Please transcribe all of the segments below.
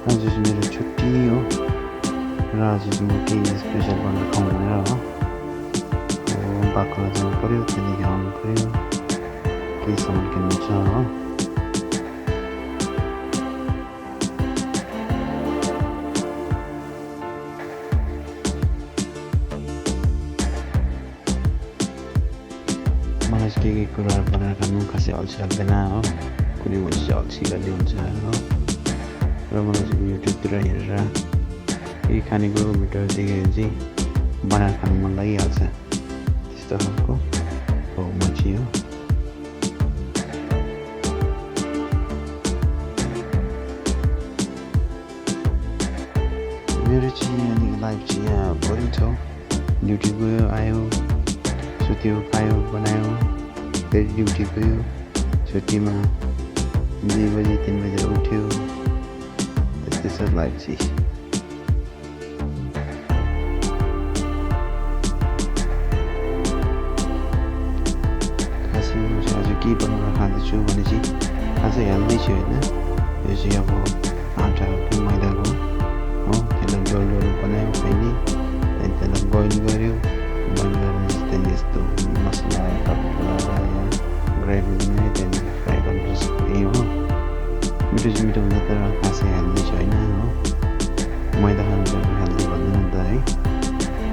आज चाहिँ मेरो छुट्टी हो र आज चाहिँ म केही स्पेसल बनाएर खाउँ भनेर हो बाक्लो जानु पऱ्यो, त्यहाँदेखि आउनु पऱ्यो, केही सामान किन्नु छ हो। मलाई चाहिँ के कुराहरू बनाएर खानु खासै अल्छी लाग्दैन हो, कुनै मान्छे चाहिँ अल्छी गर्ने हुन्छ हो। र मलाई चाहिँ युट्युबतिर हेरेर केही खानेकुरो भिडियोहरू देखेर चाहिँ बनाएर खानु मन लागिहाल्छ, त्यस्तो खालको हो म चाहिँ हो। मेरो चाहिँ अलिक लाइफ चाहिँ यहाँ बोरिङ छ, ड्युटी गयो आयो, सुत्यो खायो बनायो, फेरि ड्युटी गयो, छुट्टीमा 2 बजी 3 बजेर उठ्यो, त्यस्तै छ लाइफ चाहिँ। खासै म चाहिँ आज के बनाएर खाँदैछु भने चाहिँ खासै हेल्दी छु होइन, यो चाहिँ अब आँटाको मैदाको हो, त्यसलाई डोल डोल बनायो पहिले, त्यहाँदेखि त्यसलाई बोइल गऱ्यो, बोइल गरेर त्यहाँदेखि यस्तो मसला लगाएर ग्रेभी बनायो, त्यहाँदेखि फ्राई गर्नु यही हो। मिठो चाहिँ मिठो हुन्छ तर खासै हेल्दी छैन हो, मैदा खानु चाहिँ हेल्दी भन्दैन नि त है,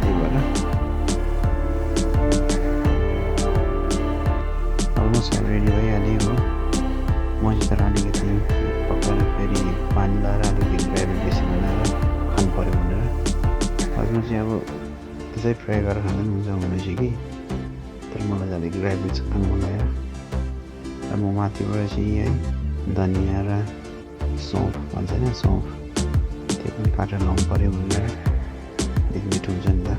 त्यही भएर अलमोस्ट रेडी भइहाल्यो हो। म चाहिँ तर अलिकति पकाएर फेरि पानी लगाएर अलिकति ग्रेभी बेसी बनाएर खानु पऱ्यो भनेर। खासमा चाहिँ अब त्यसै फ्राई गरेर खाँदा पनि हुन्छ हुने चाहिँ कि, तर मलाई चाहिँ अलिक ग्रेभी चाहिँ खानु मन लाग्यो। र म माथिबाट चाहिँ है धनिया र सौँफ भन्छ होइन, सौँफ त्यो पनि काटेर लाउनु पऱ्यो भनेर, अलिक मिठो हुन्छ नि त।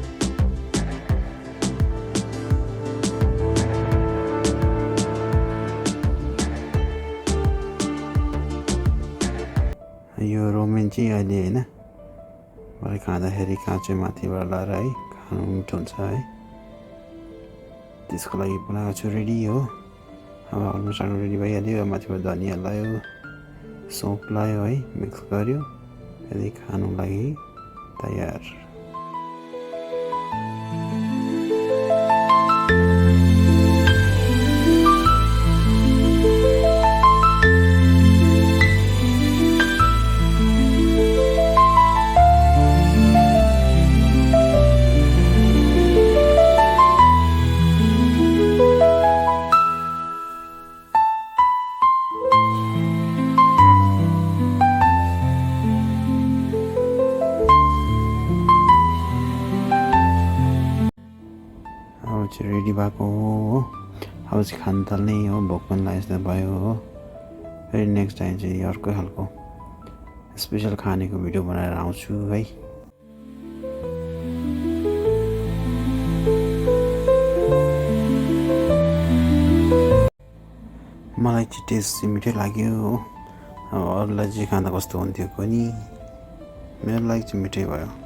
यो रोमेन चाहिँ अहिले होइन भरे खाँदाखेरि काँचो माथिबाट लाएर है खानु मिठो हुन्छ है, त्यसको लागि बनाएको छु रेडी हो। अब अलमोस्ट रेडी भइहाल्यो, माथिबाट धनिया लायो, सौँफ लायो है, मिक्स गर्यो, त्यहाँदेखि खानु लागि तयार। अब चाहिँ रेडी भएको हो, अब चाहिँ खानु थाल्ने हो, भोक पनि लाग्यो जस्तो भयो हो। फेरि नेक्स्ट टाइम चाहिँ अर्कै खालको स्पेसल खानेको भिडियो बनाएर आउँछु है। मलाई चाहिँ टेस्ट चाहिँ मिठै लाग्यो हो, अब अरूलाई चाहिँ खाँदा कस्तो हुन्थ्यो पनि, मेरो लागि चाहिँ मिठै भयो।